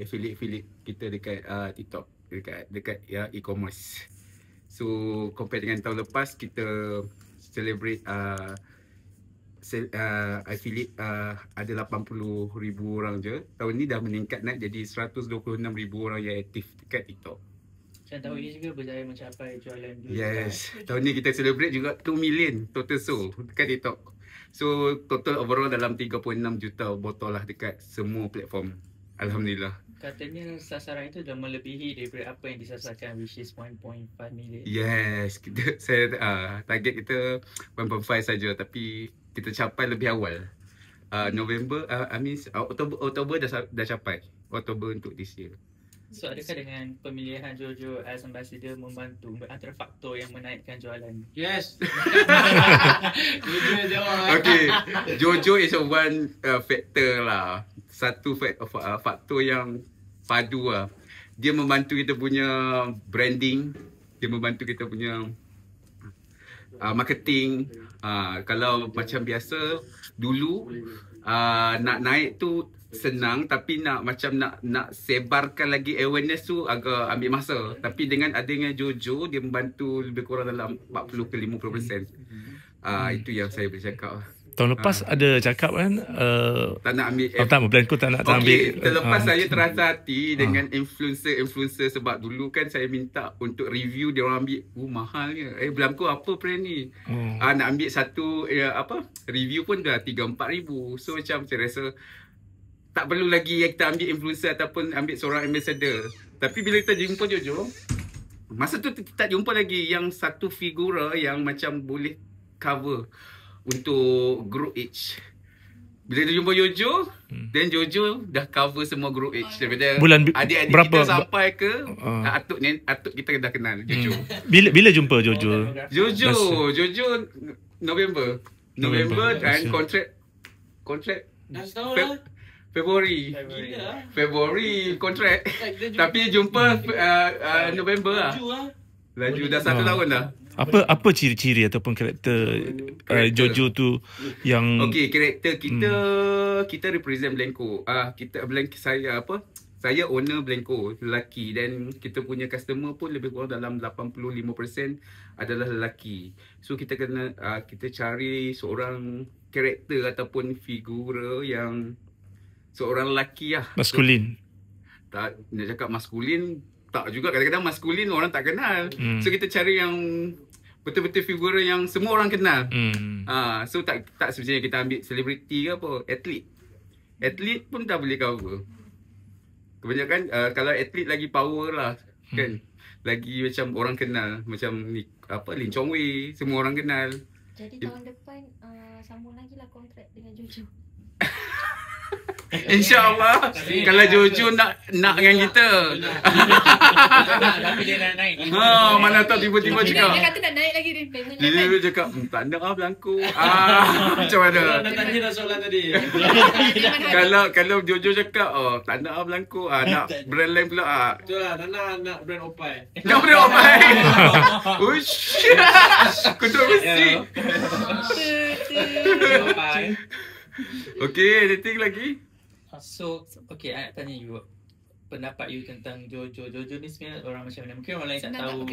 affiliate kita dekat TikTok, dekat ya e-commerce. So compare dengan tahun lepas, kita celebrate affiliate ada 80,000 orang je. Tahun ni dah meningkat naik jadi 126,000 orang yang aktif dekat TikTok. Dan tahun ini juga berjaya mencapai jualan 2 juta. Yes, tahun ni kita celebrate juga 2 million total sold dekat TikTok. So total overall dalam 36 juta botol lah dekat semua platform. Alhamdulillah. Katanya sasaran itu dah melebihi daripada apa yang disasarkan, which is 1.5 million. Yes, target kita 1.5 saja, tapi kita capai lebih awal. November, Oktober dah capai. Oktober untuk this year. So adakah dengan pemilihan Jojo as ambassador membantu antara faktor yang menaikkan jualan? Yes. Okay, Jojo is one factor lah. Satu faktor yang padu lah. Dia membantu kita punya branding, dia membantu kita punya marketing. Kalau macam biasa dulu nak naik tu senang, tapi nak sebarkan lagi awareness tu agak ambil masa. Tapi dengan adanya Jojo, dia membantu lebih kurang dalam 40 ke 50%. Itu yang saya boleh cakap. Tahun lepas ada cakap kan tak nak ambil Blanco tak nak ambil. Terlepas saya terasa hati dengan influencer sebab dulu kan saya minta untuk review, dia orang ambil mahalnya. Blanco apa brand ni? Nak ambil satu review pun dah 3-4 ribu. So macam saya rasa tak perlu lagi kita ambil influencer ataupun ambil seorang ambassador. Tapi bila kita jumpa Jojo, masa tu tak jumpa lagi yang satu figura yang macam boleh cover untuk group age. Bila kita jumpa Jojo, then Jojo dah cover semua group age daripada bulan adik-adik berapa kita sampai ke atuk kita dah kenal Jojo. Bila jumpa Jojo? Jojo November dan kontrak dah setahun lah. Februari kontrak. Tapi jumpa November lah. Laju dah 1 tahun dah. Apa ciri-ciri ataupun karakter Jojo tu yang karakter kita represent Blanco. Saya owner Blanco, lelaki, dan kita punya customer pun lebih kurang dalam 85% adalah lelaki. So kita kena kita cari seorang karakter ataupun figura yang seorang lelaki lah. maskulin. Tak nak cakap maskulin, tak juga, kadang-kadang maskulin orang tak kenal. So kita cari yang betul-betul figura yang semua orang kenal. So tak sebenarnya kita ambil selebriti ke apa, atlet pun tak boleh cover. Kebanyakan kalau atlet lagi power lah kan, lagi macam orang kenal, macam ni Lin Chong Wei, semua orang kenal. Jadi tahun depan sambung lagi lah kontrak dengan Jojo. InsyaAllah kalau Jojo nak dengan kita. Tapi dia nak naik. Mana tahu tiba-tiba cakap. Dia kata nak naik lagi dia. Dia cakap tak nak Blanco. Macam mana? Nak tanya dah soalan tadi. Kalau Jojo cakap tak nak Blanco, nak brand lain pula. Betul lah, nak brand Opai. Nak brand Opai. Ush. Kontroversi. Okay, anything lagi? So, okay, I nak tanya you pendapat you tentang Jojo. Jojo ni sebenarnya orang macam mana? Mungkin orang lain tak tahu.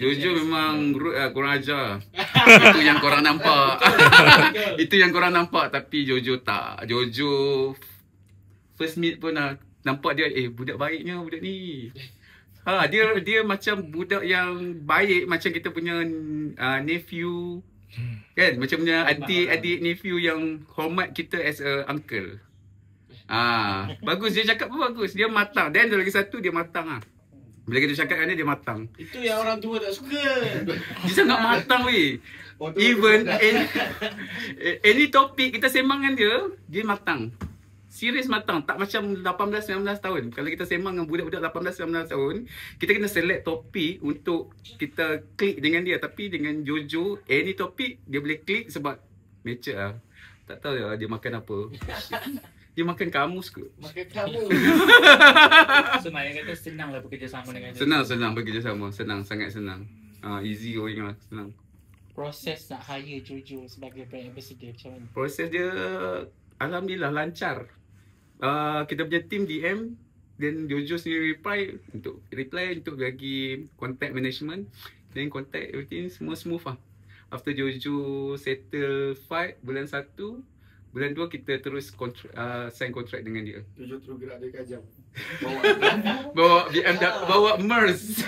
Jojo memang kurang ajar. Itu yang korang nampak. Itu yang korang nampak, tapi Jojo tak. Jojo first meet pun nampak dia budak baiknya budak ni. Dia macam budak yang baik, macam kita punya nephew. Kan, macam punya adik nephew yang hormat kita as a uncle. Bagus, dia cakap pun bagus. Dia matang. Dan lagi satu, dia matang Bila kita cakap dengan dia matang. Itu yang orang tua tak suka. Dia sangat matang weh. Even any topik kita sembang dengan dia matang. Serius matang. Tak macam 18-19 tahun. Kalau kita sembang dengan budak-budak 18-19 tahun, kita kena select topik untuk kita klik dengan dia. Tapi dengan Jojo, any topik dia boleh klik sebab mature lah. Tak tahu dia makan apa. Dia makan kamus ke? Makan kamus. So Maya kata senang lah bekerjasama dengan Jojo. Senang bekerjasama. Sangat senang. Easy going lah, senang. Proses nak hire Jojo sebagai brand ambassador macam mana? Proses dia Alhamdulillah lancar. kita punya team DM, then Jojo sendiri reply untuk bagi contact management, then contact everything semua smooth lah. After Jojo settle fight bulan 1, bulan 2 kita terus sign kontrak dengan dia. Jojo terus gerak dia kajam. Bawa BMW, bawa Merz.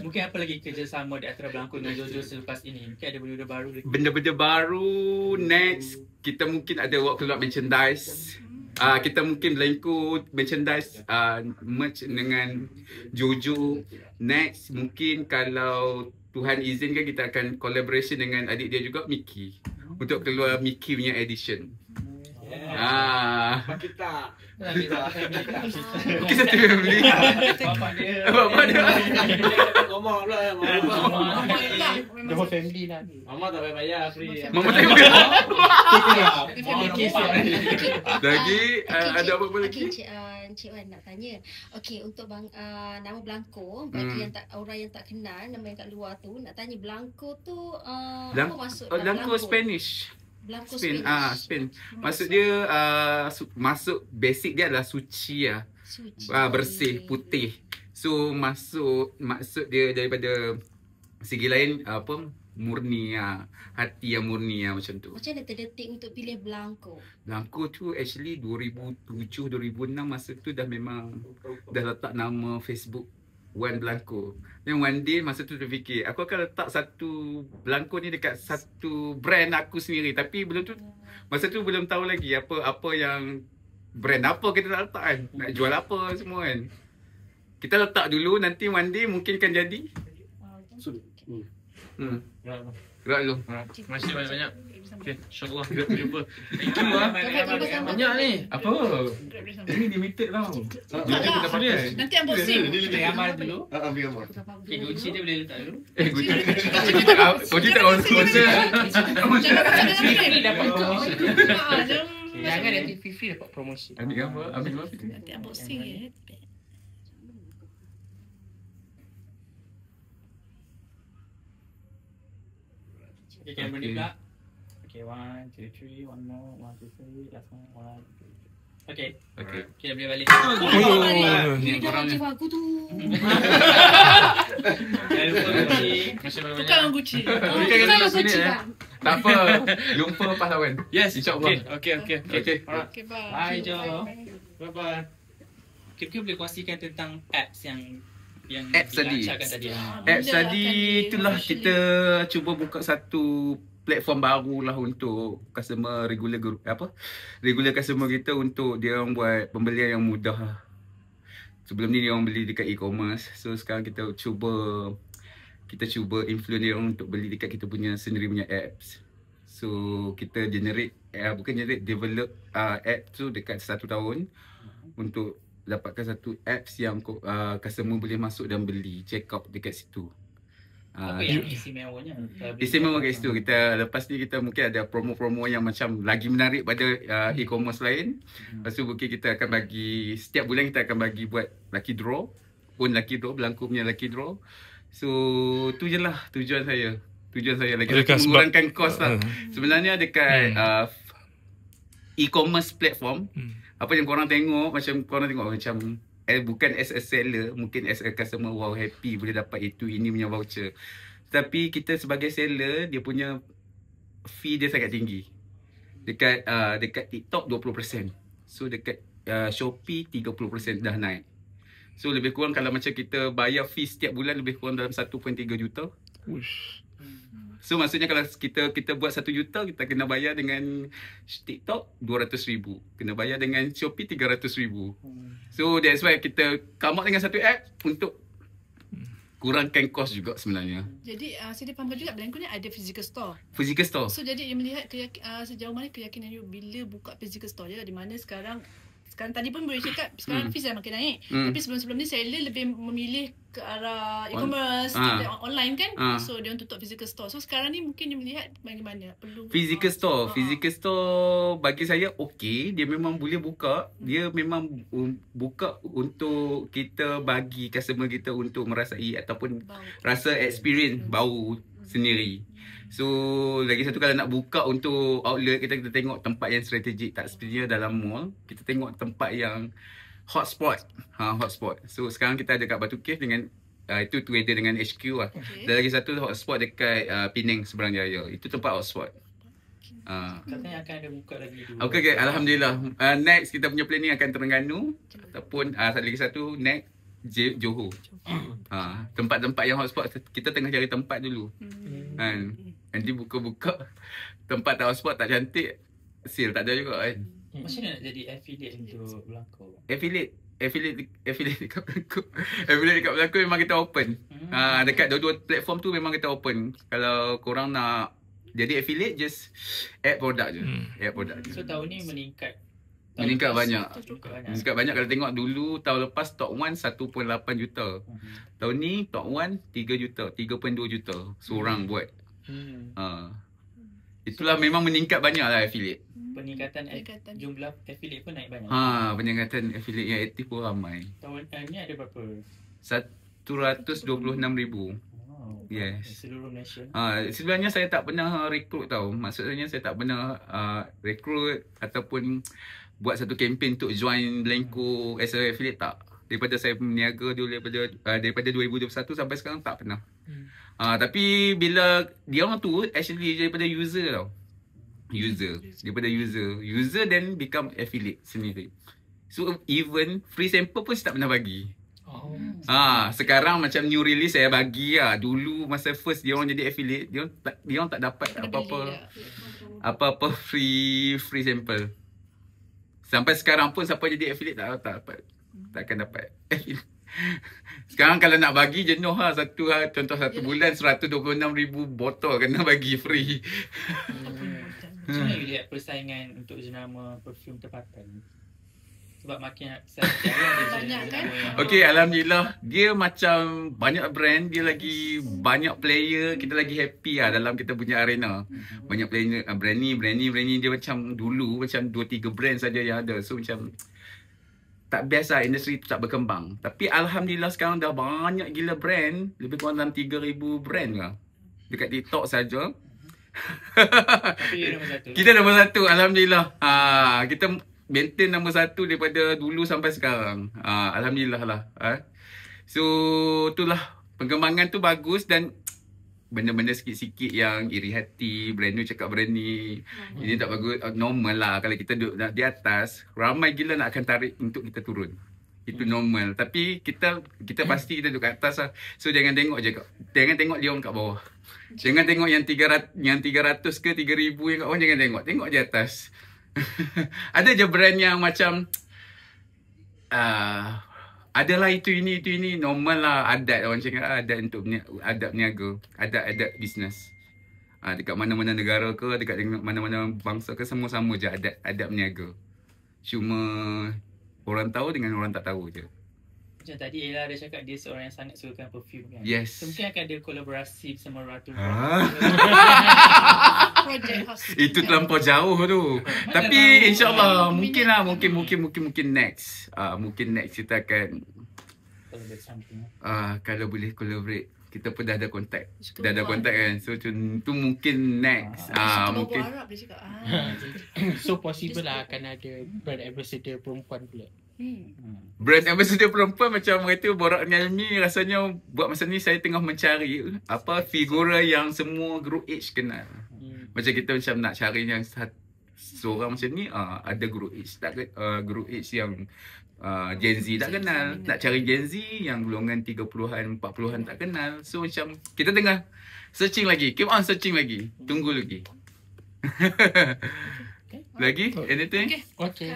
Mungkin apa lagi kerjasama di antara Blanco dengan Jojo selepas ini? Mungkin ada benda-benda baru lagi. Benda-benda baru next, kita mungkin ada buat keluar merchandise. Kita mungkin Blanco merchandise merch dengan Jojo. Next mungkin kalau Tuhan izinkan kita akan collaboration dengan adik dia juga, Mickey, untuk keluar Mickey punya edition. Kita. Mungkin satu family. Bapak dia. Bapak dia. Mama pula. The whole family lah. Mama tak payah bayar, free. Mama tengok. Family Lagi ada apa lagi? Encik Wan nak tanya. Okey, untuk nama Blanco, bagi orang yang tak kenal, nama yang kat luar tu, nak tanya Blanco tu apa maksud Blanco Spanish. Blanco Spain. Spanish. Spain. Maksud dia masuk basic dia adalah suci lah. Suci. Bersih, putih. So maksud dia daripada segi lain murni hati yang murni macam tu. Macam mana terdetik untuk pilih Blanco? Blanco tu actually 2007 2006 masa tu dah letak nama Facebook Wan Blanco. Dan one day masa tu terfikir aku akan letak satu Blanco ni dekat satu brand aku sendiri, tapi masa tu belum tahu lagi apa yang brand apa kita nak letak kan, nak jual apa semua kan. Kita letak dulu, nanti one day mungkin kan jadi. Gerak dulu. Terima kasih banyak-banyak. Okay, insyaAllah kita jumpa. Banyak ni. Apa? Ini limited tau. Limited kita pakai. Nanti unboxing. Kita gambar dulu. Ambil gambar. Kunci dia boleh letak dulu. Kunci tak sponsor. Jangan nanti Fifi dapat promosi. Ambil gambar. Nanti unboxing ya. Okay, kamera ni pula. Okay, 1, 2, 3, one more, 1, 2, 3, last one, 1, 2, 3. Okay. Kita boleh balik. Ni Jangan cakap aku tu. Tukar Gucci. Tukar Gucci bang. Tak apa. Jumpa pahlawan. Yes, InsyaAllah. Okay. Alright. Okay, bye. Bye, Jo. Bye-bye. Kita boleh kongsikan tentang apps yang Apps tadi. tadi. Apps tadi itulah kita cuba buka satu platform baru lah untuk customer regular customer kita, untuk dia orang buat pembelian yang mudah lah. Sebelum ni dia orang beli dekat e-commerce, so sekarang kita cuba influence dia orang untuk beli dekat kita punya sendiri punya apps. So kita develop app tu dekat 1 tahun untuk dapatkan satu apps yang customer boleh masuk dan beli, check out dekat situ. Apa yang istimewanya? Istimewa kat situ. Lepas ni kita mungkin ada promo-promo yang macam lagi menarik pada e-commerce lain. Lepas tu mungkin kita akan bagi, setiap bulan kita akan bagi buat lucky draw. Blanco punya lucky draw. So tu je lah tujuan saya lagi mengurangkan kos lah. Sebenarnya dekat e-commerce platform, apa yang korang tengok macam bukan as a seller, mungkin as a customer, wow happy boleh dapat ini punya voucher. Tapi kita sebagai seller, dia punya fee dia sangat tinggi. Dekat TikTok 20%. So dekat Shopee 30% dah naik. So lebih kurang kalau macam kita bayar fee setiap bulan lebih kurang dalam 1.3 juta. Uish. So maksudnya kalau kita buat 1 juta, kita kena bayar dengan TikTok 200,000, kena bayar dengan Shopee 300,000. So that's why kita come up dengan satu app untuk kurangkan kos juga sebenarnya. Jadi saya faham juga Blanco ni ada physical store. Physical store. So jadi dia melihat sejauh mana keyakinan you bila buka physical store dia, di mana sekarang tadi pun boleh cakap sekarang fees dah makin naik. Tapi sebelum ni seller lebih memilih ke arah e-commerce, online kan. So dia tutup physical store. So sekarang ni mungkin dia melihat bagaimana perlu Physical store bagi saya okey, dia memang boleh buka. Dia memang buka untuk kita bagi customer kita untuk merasai ataupun rasa experience bau sendiri. So lagi satu, kalau nak buka untuk outlet kita tengok tempat yang strategik, tak sepertinya dalam mall. Kita tengok tempat yang hotspot. Hotspot. So sekarang kita ada kat Batu Cave dengan itu together dengan HQ lah. Dan lagi satu hotspot dekat Penang Seberang Jaya. Itu tempat hotspot. Katanya akan ada buka lagi dulu. Okay, alhamdulillah. Next kita punya planning akan Terengganu ataupun lagi satu next Johor. Tempat-tempat yang hotspot kita tengah cari tempat dulu. Kan. Nanti buka-buka tempat tak hotspot tak cantik, seal tak ada juga kan. Macam mana nak jadi affiliate untuk Blanco? Affiliate dekat Blanco. Affiliate dekat Blanco memang kita open. Dekat dua-dua platform tu memang kita open. Kalau korang nak jadi affiliate, just add produk je. Add produk je. So tahun ni meningkat. Meningkat banyak. Meningkat banyak. Kalau tengok dulu tahun lepas top 1 1.8 juta. Tahun ni top 1 3 juta, 3.2 juta seorang buat. Itulah memang meningkat banyak lah affiliate. Peningkatan jumlah affiliate pun naik banyak. Peningkatan affiliate yang aktif pun ramai. Tahun ni ada berapa? 126,000. Yes. Seluruh Malaysia. Sebenarnya saya tak pernah rekrut tau. Maksudnya saya tak pernah rekrut ataupun buat satu kempen untuk join Blanco as a affiliate, tak. Daripada saya berniaga dulu daripada 2021 sampai sekarang tak pernah. Tapi bila dia orang tu actually daripada user tau. Daripada user then become affiliate sendiri. So even free sample pun saya tak pernah bagi. Sekarang macam new release saya bagi lah. Dulu masa first dia orang jadi affiliate, dia orang tak dapat apa-apa free sample. Sampai sekarang pun siapa jadi affiliate tak dapat. Takkan dapat. Sekarang kalau nak bagi jenuh lah. Contoh satu bulan 126,000 botol kena bagi free. Macam mana you lihat persaingan untuk jenama perfume tempatan? Sebab makin banyak kan? Okay, alhamdulillah. Dia macam banyak brand, dia lagi banyak player. Kita lagi happy lah dalam kita punya arena. Banyak player, brand ni dia macam dulu macam 2-3 brand saja yang ada. So macam tak best lah, industri tu tak berkembang. Tapi alhamdulillah sekarang dah banyak gila brand. Lebih kurang dalam 3,000 brand lah dekat TikTok saja. Tapi kita nombor satu, alhamdulillah. Kita maintain nombor satu daripada dulu sampai sekarang. Alhamdulillah lah. So itulah, perkembangan tu bagus dan benda-benda sikit-sikit yang iri hati, brand new cakap brand ni ini tak bagus, normal lah. Kalau kita duduk di atas, ramai gila nak akan tarik untuk kita turun. Itu normal. Tapi kita pasti kita duduk kat atas lah. So jangan tengok je, jangan tengok dia orang kat bawah. Jangan tengok yang 300 ke 3,000 yang kat bawah, jangan tengok. Tengok je atas. Ada je brand yang macam adalah itu ini normal lah, adat orang cakap, adat untuk adat berniaga, adat bisnes. Dekat mana-mana negara ke, dekat mana-mana bangsa ke, semua sama je adat berniaga. Cuma orang tahu dengan orang tak tahu je. Macam tadi Ella ada cakap dia seorang yang sangat sukakan perfume kan. Yes. So, mungkin akan ada kolaborasi bersama Ratu. Itu terlampau jauh tu. Tapi insyaAllah mungkin lah, mungkin next. Mungkin next kita akan kalau boleh collaborate. Kita pun dah ada kontak. Dah ada kontak kan. So tu mungkin next. Mungkin So possible lah akan ada brand ambassador perempuan pula. Brand ambassador perempuan macam kata borak dengan Almi, rasanya buat masa ni saya tengah mencari figura yang semua group age kenal. Macam kita macam nak cari yang seorang macam ni, ada group age group age yang Gen Z tak kenal. Nak cari Gen Z yang golongan 30-an 40-an tak kenal. So macam kita tengah searching lagi. Keep on searching lagi. Tunggu lagi. Lagi? Anything? Okay.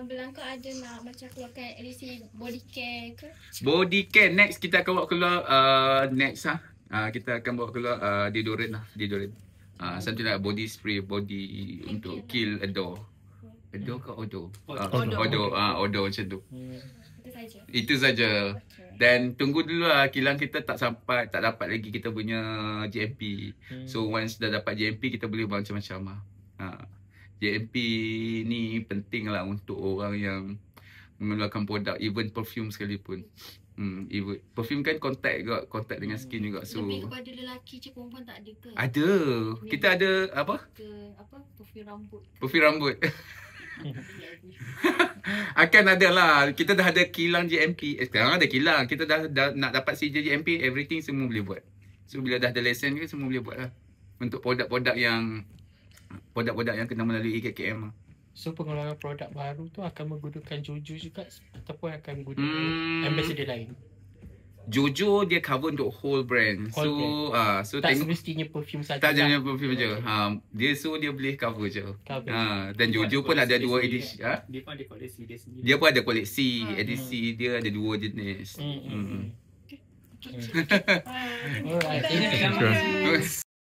Blanco ada nak macam keluarkan edisi body care ke? Body care next kita akan bawa keluar next kita akan bawa keluar deodorant lah, deodorant. Something like body spray, body untuk kill odor. Odor ke odor? Odor macam tu. Itu saja. Dan tunggu dulu lah, kilang kita tak dapat lagi kita punya GMP. So once dah dapat GMP kita boleh buat macam-macam lah. GMP ni penting lah untuk orang yang mengeluarkan produk, even perfume sekalipun. Even perfume kan contact dengan skin juga. So lebih kepada lelaki je, perempuan tak ada ke? ada. Kita ada apa? Perfume rambut. Perfume rambut. Akan ada lah. Kita dah ada kilang GMP. Sekarang ada kilang. Kita dah nak dapat CJ GMP, everything semua boleh buat. So bila dah ada lesen ke, semua boleh buat lah. Untuk produk-produk yang kena melalui KKM lah. So pengeluaran produk baru tu akan menggunakan Jojo juga ataupun akan menggunakan ambassador lain? Jojo dia cover untuk whole brand. So tak semestinya perfume saja. Tak hanya perfume je. Dia boleh cover je. Dan Jojo pun ada 2 edisi. Dia pun ada koleksi dia sendiri. Dia pun ada koleksi, edisi dia ada 2 jenis. Alright.